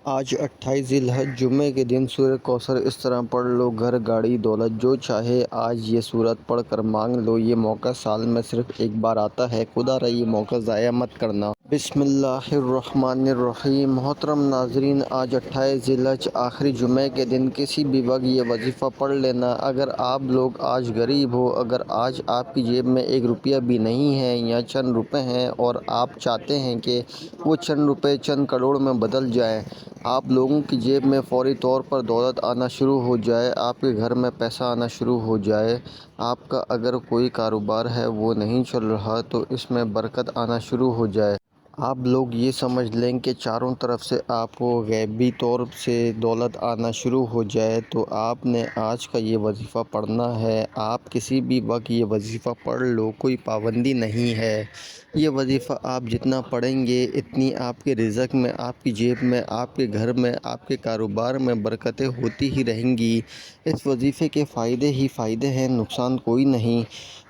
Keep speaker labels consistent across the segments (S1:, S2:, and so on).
S1: آج 28 ذی الحجہ جمعے کے دن سورہ کوثر اس طرح پڑھ لو، گھر گاڑی دولت جو چاہے آج یہ سورت پڑھ کر مانگ لو۔ یہ موقع سال میں صرف ایک بار آتا ہے، خدا را یہ موقع ضائع مت کرنا۔ بسم اللہ الرحمن الرحیم۔ محترم ناظرین، آج 28 ذی الحجہ آخری جمعے کے دن کسی بھی وقت یہ وظیفہ پڑھ لینا۔ اگر آپ لوگ آج غریب ہو، اگر آج آپ کی جیب میں ایک روپیہ بھی نہیں ہے یا چند روپے ہیں اور آپ چاہتے ہیں کہ وہ چند روپے چند کروڑ میں بدل جائیں، آپ لوگوں کی جیب میں فوری طور پر دولت آنا شروع ہو جائے، آپ کے گھر میں پیسہ آنا شروع ہو جائے، آپ کا اگر کوئی کاروبار ہے وہ نہیں چل رہا تو اس میں برکت آنا شروع ہو جائے، آپ لوگ یہ سمجھ لیں کہ چاروں طرف سے آپ کو غیبی طور سے دولت آنا شروع ہو جائے، تو آپ نے آج کا یہ وظیفہ پڑھنا ہے۔ آپ کسی بھی وقت یہ وظیفہ پڑھ لو، کوئی پابندی نہیں ہے۔ یہ وظیفہ آپ جتنا پڑھیں گے اتنی آپ کے رزق میں، آپ کی جیب میں، آپ کے گھر میں، آپ کے کاروبار میں برکتیں ہوتی ہی رہیں گی۔ اس وظیفے کے فائدے ہی فائدے ہیں، نقصان کوئی نہیں۔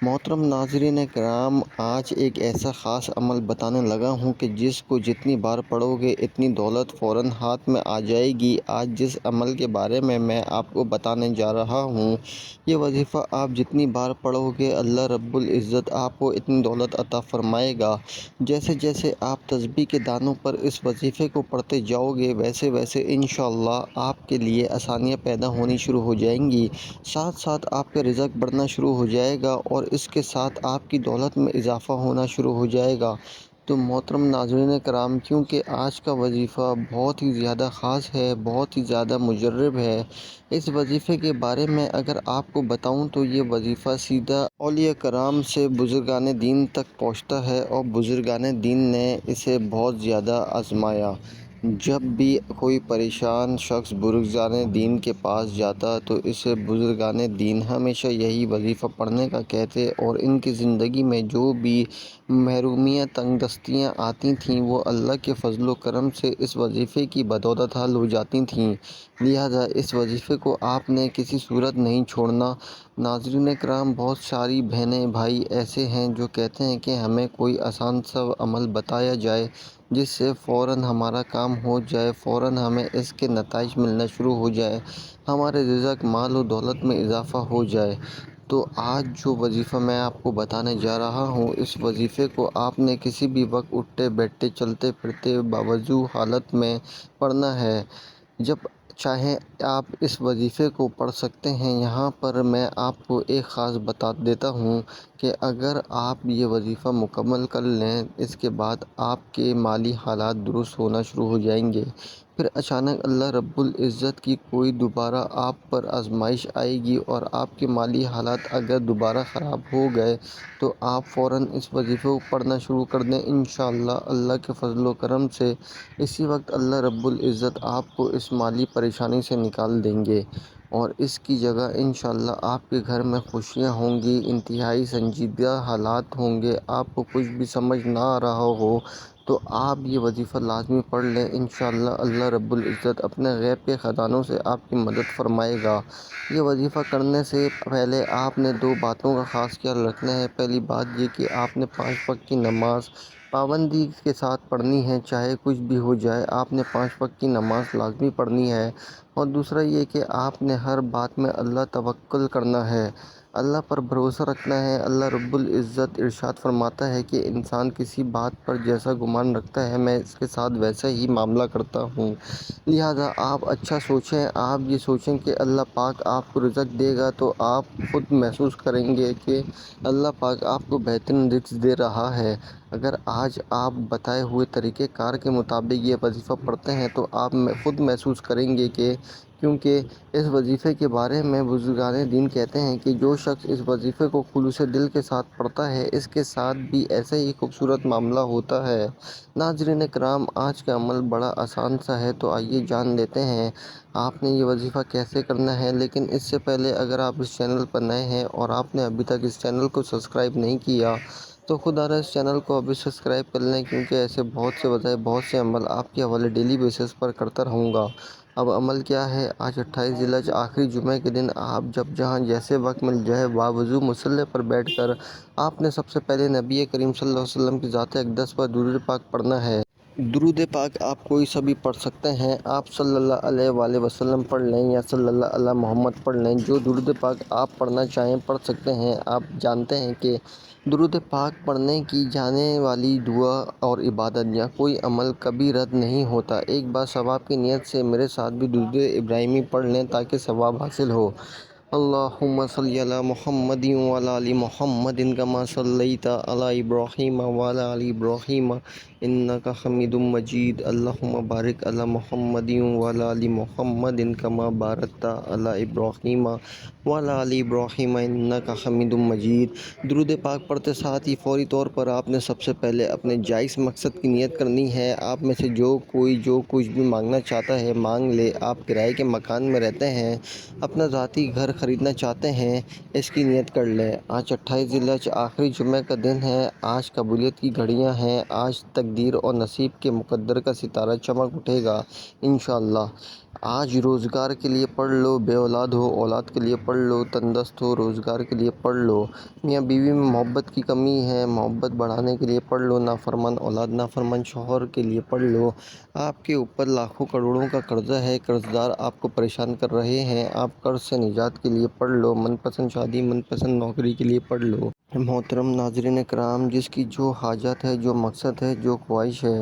S1: محترم ناظرین کرام، آج ایک ایسا خاص عمل بتانے لگا ہوں کہ جس کو جتنی بار پڑھو گے اتنی دولت فوراً ہاتھ میں آ جائے گی۔ آج جس عمل کے بارے میں آپ کو بتانے جا رہا ہوں، یہ وظیفہ آپ جتنی بار پڑھو گے اللہ رب العزت آپ کو اتنی دولت عطا فرمائے گا۔ جیسے جیسے آپ تسبیح کے دانوں پر اس وظیفے کو پڑھتے جاؤ گے ویسے ویسے انشاءاللہ آپ کے لیے آسانیاں پیدا ہونی شروع ہو جائیں گی، ساتھ ساتھ آپ کا رزق بڑھنا شروع ہو جائے گا اور اس کے ساتھ آپ کی دولت میں اضافہ ہونا شروع ہو جائے گا۔ تو محترم ناظرین کرام، کیونکہ آج کا وظیفہ بہت ہی زیادہ خاص ہے، بہت ہی زیادہ مجرب ہے، اس وظیفے کے بارے میں اگر آپ کو بتاؤں تو یہ وظیفہ سیدھا اولیاء کرام سے بزرگان دین تک پہنچتا ہے اور بزرگان دین نے اسے بہت زیادہ آزمایا۔ جب بھی کوئی پریشان شخص بزرگان دین کے پاس جاتا تو اسے بزرگان دین ہمیشہ یہی وظیفہ پڑھنے کا کہتے اور ان کی زندگی میں جو بھی محرومیاں تنگ دستیاں آتی تھیں وہ اللہ کے فضل و کرم سے اس وظیفے کی بدولت حل ہو جاتی تھیں۔ لہٰذا اس وظیفے کو آپ نے کسی صورت نہیں چھوڑنا۔ ناظرین کرام، بہت ساری بہنیں بھائی ایسے ہیں جو کہتے ہیں کہ ہمیں کوئی آسان سا عمل بتایا جائے جس سے فوراً ہمارا کام ہو جائے، فوراً ہمیں اس کے نتائج ملنا شروع ہو جائے، ہمارے رزق مال و دولت میں اضافہ ہو جائے۔ تو آج جو وظیفہ میں آپ کو بتانے جا رہا ہوں، اس وظیفے کو آپ نے کسی بھی وقت اٹھتے بیٹھتے چلتے پھرتے باوضو حالت میں پڑھنا ہے۔ جب چاہیں آپ اس وظیفے کو پڑھ سکتے ہیں۔ یہاں پر میں آپ کو ایک خاص بتا دیتا ہوں کہ اگر آپ یہ وظیفہ مکمل کر لیں، اس کے بعد آپ کے مالی حالات درست ہونا شروع ہو جائیں گے۔ پھر اچانک اللہ رب العزت کی کوئی دوبارہ آپ پر آزمائش آئے گی اور آپ کے مالی حالات اگر دوبارہ خراب ہو گئے تو آپ فوراً اس وظیفے کو پڑھنا شروع کر دیں، انشاءاللہ اللہ کے فضل و کرم سے اسی وقت اللہ رب العزت آپ کو اس مالی پریشانی سے نکال دیں گے اور اس کی جگہ انشاءاللہ آپ کے گھر میں خوشیاں ہوں گی، انتہائی سنجیدہ حالات ہوں گے۔ آپ کو کچھ بھی سمجھ نہ آ رہا ہو تو آپ یہ وظیفہ لازمی پڑھ لیں، انشاءاللہ اللہ رب العزت اپنے غیب کے خزانوں سے آپ کی مدد فرمائے گا۔ یہ وظیفہ کرنے سے پہلے آپ نے دو باتوں کا خاص خیال رکھنا ہے۔ پہلی بات یہ کہ آپ نے 5 وقت کی نماز پابندی کے ساتھ پڑھنی ہے، چاہے کچھ بھی ہو جائے آپ نے 5 وقت کی نماز لازمی پڑھنی ہے۔ اور دوسرا یہ کہ آپ نے ہر بات میں اللہ توکل کرنا ہے، اللہ پر بھروسہ رکھنا ہے۔ اللہ رب العزت ارشاد فرماتا ہے کہ انسان کسی بات پر جیسا گمان رکھتا ہے میں اس کے ساتھ ویسا ہی معاملہ کرتا ہوں۔ لہٰذا آپ اچھا سوچیں، آپ یہ سوچیں کہ اللہ پاک آپ کو رزق دے گا تو آپ خود محسوس کریں گے کہ اللہ پاک آپ کو بہترین رزق دے رہا ہے۔ اگر آج آپ بتائے ہوئے طریقہ کار کے مطابق یہ وظیفہ پڑھتے ہیں تو آپ خود محسوس کریں گے کہ کیونکہ اس وظیفے کے بارے میں بزرگان دین کہتے ہیں کہ جو شخص اس وظیفے کو خلوص دل کے ساتھ پڑھتا ہے اس کے ساتھ بھی ایسے ہی خوبصورت معاملہ ہوتا ہے۔ ناظرین کرام، آج کا عمل بڑا آسان سا ہے، تو آئیے جان لیتے ہیں آپ نے یہ وظیفہ کیسے کرنا ہے۔ لیکن اس سے پہلے اگر آپ اس چینل پر نئے ہیں اور آپ نے ابھی تک اس چینل کو سبسکرائب نہیں کیا تو خدا را اس چینل کو ابھی سبسکرائب کر لیں، کیونکہ ایسے بہت سے عمل آپ کے حوالے ڈیلی بیسس پر کرتا رہوں گا۔ اب عمل کیا ہے؟ آج 28 ذی الحجہ آخری جمعے کے دن آپ جب جہاں جیسے وقت مل جائے باوضو مصلی پر بیٹھ کر آپ نے سب سے پہلے نبی کریم صلی اللہ علیہ وسلم کی ذات اقدس پر درود پاک پڑھنا ہے۔ درود پاک آپ کوئی سا بھی پڑھ سکتے ہیں، آپ صلی اللہ علیہ وآلہ وسلم پڑھ لیں یا صلی اللہ علیہ محمد پڑھ لیں، جو درود پاک آپ پڑھنا چاہیں پڑھ سکتے ہیں۔ آپ جانتے ہیں کہ درود پاک پڑھنے کی جانے والی دعا اور عبادت یا کوئی عمل کبھی رد نہیں ہوتا۔ ایک بار ثواب کی نیت سے میرے ساتھ بھی درود ابراہیمی پڑھ لیں تاکہ ثواب حاصل ہو۔ اللہم صلی علی محمد وعلی آل محمد کما صلیت علی ابراہیم وعلی آل ابراہیم انک حمید مجید۔ اللہم بارک علی محمد وعلی آل محمد کما بارکت علی ابراہیم وعلی آل ابراہیم انک حمید مجید۔ درود پاک پڑھتے ساتھ ہی فوری طور پر آپ نے سب سے پہلے اپنے جائز مقصد کی نیت کرنی ہے۔ آپ میں سے جو کچھ بھی مانگنا چاہتا ہے مانگ لے۔ آپ کرائے کے مکان میں رہتے ہیں، اپنا ذاتی گھر خریدنا چاہتے ہیں، اس کی نیت کر لیں۔ آج 28 ذی الحجہ آخری جمعہ کا دن ہے۔ آج قبولیت کی گھڑیاں ہیں۔ آج تقدیر اور نصیب کے مقدر کا ستارہ چمک اٹھے گا انشاءاللہ۔ آج روزگار کے لیے پڑھ لو، بے اولاد ہو اولاد کے لیے پڑھ لو، تندرست ہو روزگار کے لیے پڑھ لو، میاں بیوی میں محبت کی کمی ہے محبت بڑھانے کے لیے پڑھ لو، نافرمان اولاد نافرمان شوہر کے لیے پڑھ لو۔ آپ کے اوپر لاکھوں کروڑوں کا قرضہ ہے، قرض دار آپ کو پریشان کر رہے ہیں، آپ قرض سے نجات کے لیے پڑھ لو، من پسند شادی من پسند نوکری کے لیے پڑھ لو۔ محترم ناظرین کرام، جس کی جو حاجت ہے، جو مقصد ہے، جو خواہش ہے،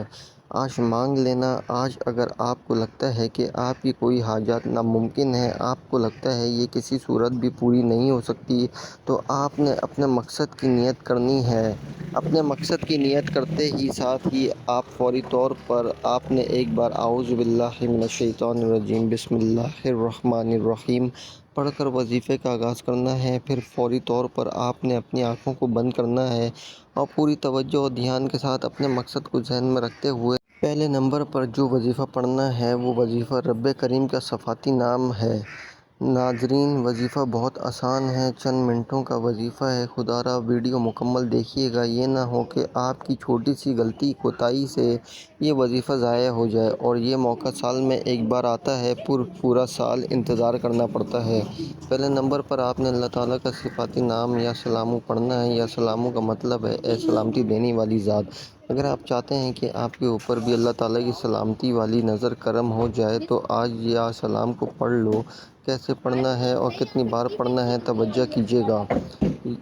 S1: آج مانگ لینا۔ آج اگر آپ کو لگتا ہے کہ آپ کی کوئی حاجت ناممکن ہے، آپ کو لگتا ہے یہ کسی صورت بھی پوری نہیں ہو سکتی، تو آپ نے اپنے مقصد کی نیت کرنی ہے۔ اپنے مقصد کی نیت کرتے ہی ساتھ ہی آپ فوری طور پر آپ نے ایک بار اعوذ باللہ من الشیطان الرجیم بسم اللہ الرحمن الرحیم پڑھ کر وظیفے کا آغاز کرنا ہے۔ پھر فوری طور پر آپ نے اپنی آنکھوں کو بند کرنا ہے اور پوری توجہ اور دھیان کے ساتھ اپنے مقصد کو ذہن میں رکھتے ہوئے پہلے نمبر پر جو وظیفہ پڑھنا ہے وہ وظیفہ رب کریم کا صفاتی نام ہے۔ ناظرین، وظیفہ بہت آسان ہے، چند منٹوں کا وظیفہ ہے۔ خدا را ویڈیو مکمل دیکھیے گا، یہ نہ ہو کہ آپ کی چھوٹی سی غلطی کوتاہی سے یہ وظیفہ ضائع ہو جائے۔ اور یہ موقع سال میں ایک بار آتا ہے، پورا سال انتظار کرنا پڑتا ہے۔ پہلے نمبر پر آپ نے اللہ تعالیٰ کا صفاتی نام یا سلامو پڑھنا ہے۔ یا سلامو کا مطلب ہے اے سلامتی دینے والی ذات۔ اگر آپ چاہتے ہیں کہ آپ کے اوپر بھی اللہ تعالیٰ کی سلامتی والی نظر کرم ہو جائے تو آج یا سلام کو پڑھ لو۔ کیسے پڑھنا ہے اور کتنی بار پڑھنا ہے توجہ کیجیے گا۔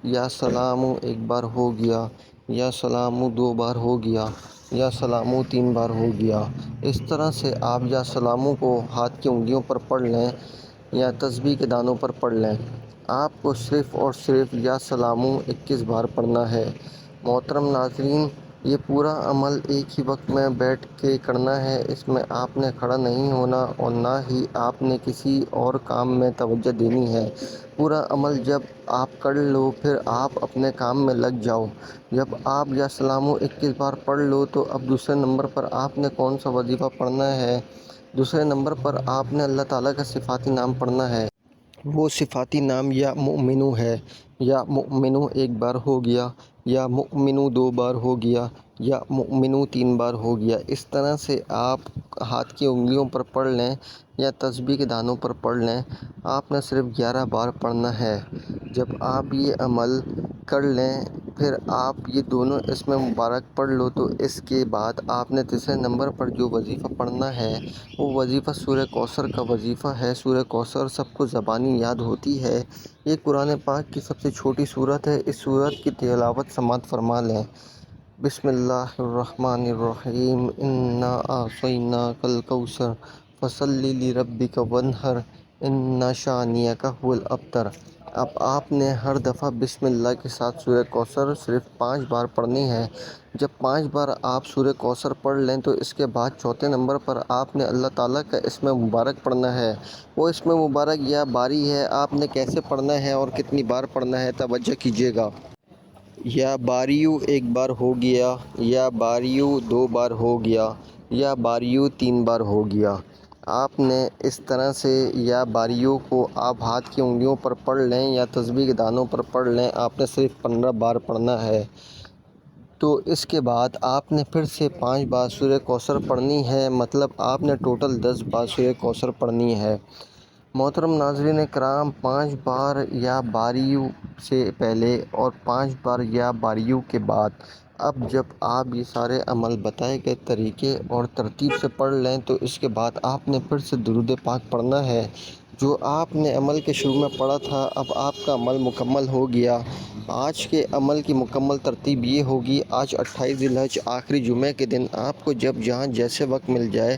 S1: یا سلامو ایک بار ہو گیا، یا سلامو دو بار ہو گیا، یا سلامو تین بار ہو گیا۔ اس طرح سے آپ یا سلامو کو ہاتھ کی انگلیوں پر پڑھ لیں یا تسبیح کے دانوں پر پڑھ لیں۔ آپ کو صرف اور صرف یا سلامو 21 بار پڑھنا ہے۔ محترم ناظرین، یہ پورا عمل ایک ہی وقت میں بیٹھ کے کرنا ہے، اس میں آپ نے کھڑا نہیں ہونا اور نہ ہی آپ نے کسی اور کام میں توجہ دینی ہے۔ پورا عمل جب آپ کر لو پھر آپ اپنے کام میں لگ جاؤ۔ جب آپ یا سلامو 21 بار پڑھ لو تو اب دوسرے نمبر پر آپ نے کون سا وظیفہ پڑھنا ہے؟ دوسرے نمبر پر آپ نے اللہ تعالیٰ کا صفاتی نام پڑھنا ہے۔ وہ صفاتی نام یا مؤمنو ہے۔ یا مؤمنو ایک بار ہو گیا، یا مؤمنو دو بار ہو گیا، یا مؤمنو تین بار ہو گیا۔ اس طرح سے آپ ہاتھ کی انگلیوں پر پڑھ لیں یا تسبیح کے دانوں پر پڑھ لیں۔ آپ نے صرف 11 بار پڑھنا ہے۔ جب آپ یہ عمل کر لیں پھر آپ یہ دونوں اسم مبارک پڑھ لو تو اس کے بعد آپ نے تیسرے نمبر پر جو وظیفہ پڑھنا ہے وہ وظیفہ سورہ کوثر کا وظیفہ ہے۔ سورہ کوثر سب کو زبانی یاد ہوتی ہے۔ یہ قرآن پاک کی سب سے چھوٹی سورت ہے۔ اس سورت کی تلاوت سماعت فرما لیں۔ بسم اللہ الرحمن الرحیم انا اعطیناک الکوثر فصل لربک وانحر ان شانئک ھو الابتر۔ اب آپ نے ہر دفعہ بسم اللہ کے ساتھ سورہ کوثر صرف 5 بار پڑھنی ہے۔ جب 5 بار آپ سورہ کوثر پڑھ لیں تو اس کے بعد چوتھے نمبر پر آپ نے اللہ تعالیٰ کا اسم مبارک پڑھنا ہے۔ وہ اسم مبارک یا باری ہے۔ آپ نے کیسے پڑھنا ہے اور کتنی بار پڑھنا ہے توجہ کیجیے گا۔ یا باریو ایک بار ہو گیا، یا باریو دو بار ہو گیا، یا باریو تین بار ہو گیا۔ آپ نے اس طرح سے یا باریوں کو آپ ہاتھ کی انگلیوں پر پڑھ لیں یا تسبیح کے دانوں پر پڑھ لیں۔ آپ نے صرف 15 بار پڑھنا ہے۔ تو اس کے بعد آپ نے پھر سے 5 بار سورہ کوثر پڑھنی ہے، مطلب آپ نے ٹوٹل 10 بار سورہ کوثر پڑھنی ہے۔ محترم ناظرین کرام، 5 بار یا باریوں سے پہلے اور 5 بار یا باریوں کے بعد اب جب آپ یہ سارے عمل بتائے گئے طریقے اور ترتیب سے پڑھ لیں تو اس کے بعد آپ نے پھر سے درود پاک پڑھنا ہے۔ جو آپ نے عمل کے شروع میں پڑھا تھا اب آپ کا عمل مکمل ہو گیا۔ آج کے عمل کی مکمل ترتیب یہ ہوگی: آج 28 ذی الحج آخری جمعے کے دن آپ کو جب جہاں جیسے وقت مل جائے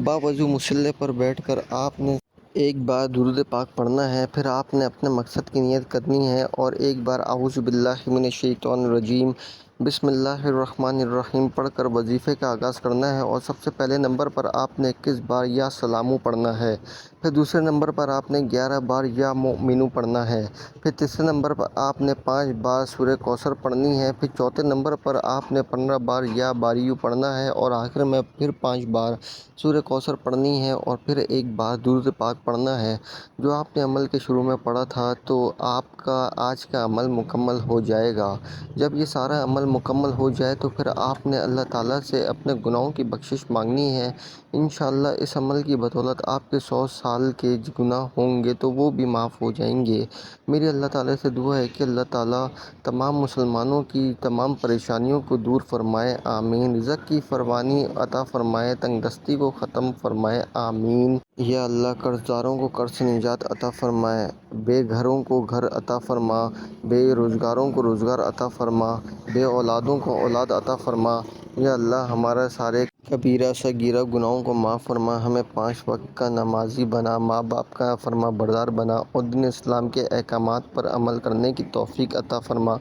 S1: باوضو مصلی پر بیٹھ کر آپ نے ایک بار درود پاک پڑھنا ہے، پھر آپ نے اپنے مقصد کی نیت کرنی ہے اور ایک بار اعوذ باللہ من الشیطان الرجیم بسم اللہ الرحمن الرحیم پڑھ کر وظیفے کا آغاز کرنا ہے، اور سب سے پہلے نمبر پر آپ نے 21 بار یا سلامو پڑھنا ہے، پھر دوسرے نمبر پر آپ نے 11 بار یا مومنو پڑھنا ہے، پھر تیسرے نمبر پر آپ نے 5 بار سورہ کوثر پڑھنی ہے، پھر چوتھے نمبر پر آپ نے 15 بار یا باریو پڑھنا ہے، اور آخر میں پھر 5 بار سورہ کوثر پڑھنی ہے، اور پھر ایک بار درود پاک پڑھنا ہے۔ جو آپ نے عمل کے شروع میں پڑھا تھا تو آپ کا آج کا عمل مکمل ہو جائے گا۔ جب یہ سارا عمل مکمل ہو جائے تو پھر آپ نے اللہ تعالیٰ سے اپنے گناہوں کی بخشش مانگنی ہے۔ انشاءاللہ اس عمل کی بدولت آپ کے 100 سال کے گناہ ہوں گے تو وہ بھی معاف ہو جائیں گے۔ میری اللہ تعالیٰ سے دعا ہے کہ اللہ تعالیٰ تمام مسلمانوں کی تمام پریشانیوں کو دور فرمائے، آمین۔ رزق کی فراوانی عطا فرمائے، تنگ دستی کو ختم فرمائے، آمین۔ یا اللہ قرض داروں کو قرض سے نجات عطا فرمائے، بے گھروں کو گھر عطا فرما، بے روزگاروں کو روزگار عطا فرما، بے اولادوں کو اولاد عطا فرما۔ یا اللہ ہمارا سارے کبیرہ صغیرہ گناہوں کو معاف فرما، ہمیں 5 وقت کا نمازی بنا، ماں باپ کا فرما بردار بنا، اور دین اسلام کے احکامات پر عمل کرنے کی توفیق عطا فرما،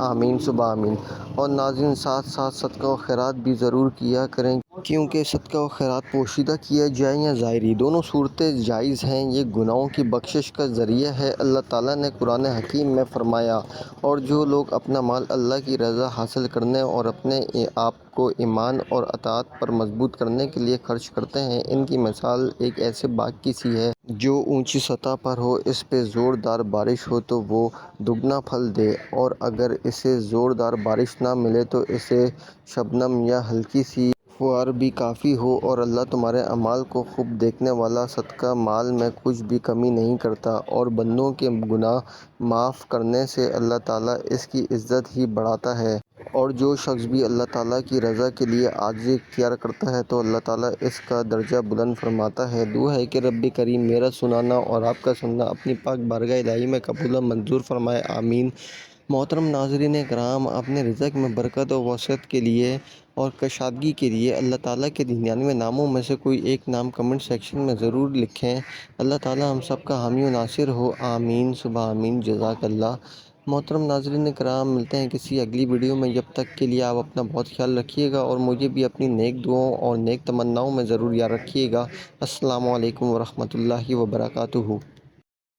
S1: آمین ثم آمین۔ اور ناظرین ساتھ ساتھ صدقہ و خیرات بھی ضرور کیا کریں، کیونکہ صدقہ و خیرات پوشیدہ کیا جائے یا ظاہری دونوں صورتیں جائز ہیں، یہ گناہوں کی بخشش کا ذریعہ ہے۔ اللہ تعالیٰ نے قرآن حکیم میں فرمایا، اور جو لوگ اپنا مال اللہ کی رضا حاصل کرنے اور اپنے آپ کو ایمان اور اطاعت پر مضبوط کرنے کے لیے خرچ کرتے ہیں، ان کی مثال ایک ایسے باغ کی سی ہے جو اونچی سطح پر ہو، اس پہ زوردار بارش ہو تو وہ دگنا پھل دے، اور اگر اسے زوردار بارش نہ ملے تو اسے شبنم یا ہلکی سی فوار بھی کافی ہو، اور اللہ تمہارے اعمال کو خوب دیکھنے والا، صدقہ مال میں کچھ بھی کمی نہیں کرتا، اور بندوں کے گناہ معاف کرنے سے اللہ تعالیٰ اس کی عزت ہی بڑھاتا ہے۔ اور جو شخص بھی اللہ تعالیٰ کی رضا کے لیے عاجزی اختیار کرتا ہے تو اللہ تعالیٰ اس کا درجہ بلند فرماتا ہے۔ دعا ہے کہ رب کریم میرا سنانا اور آپ کا سننا اپنی پاک بارگاہ الہی میں قبول و منظور فرمائے، آمین۔ محترم ناظرین کرام، اپنے رزق میں برکت و وسعت کے لیے اور کشادگی کے لیے اللہ تعالیٰ کے 99 ناموں میں سے کوئی ایک نام کمنٹ سیکشن میں ضرور لکھیں۔ اللہ تعالیٰ ہم سب کا حامی و ناصر ہو، آمین ثم آمین، جزاک اللہ۔ محترم ناظرین کرام، ملتے ہیں کسی اگلی ویڈیو میں، جب تک کے لیے آپ اپنا بہت خیال رکھیے گا اور مجھے بھی اپنی نیک دعاؤں اور نیک تمناؤں میں ضرور یاد رکھیے گا۔ السلام علیکم ورحمۃ اللہ وبرکاتہ۔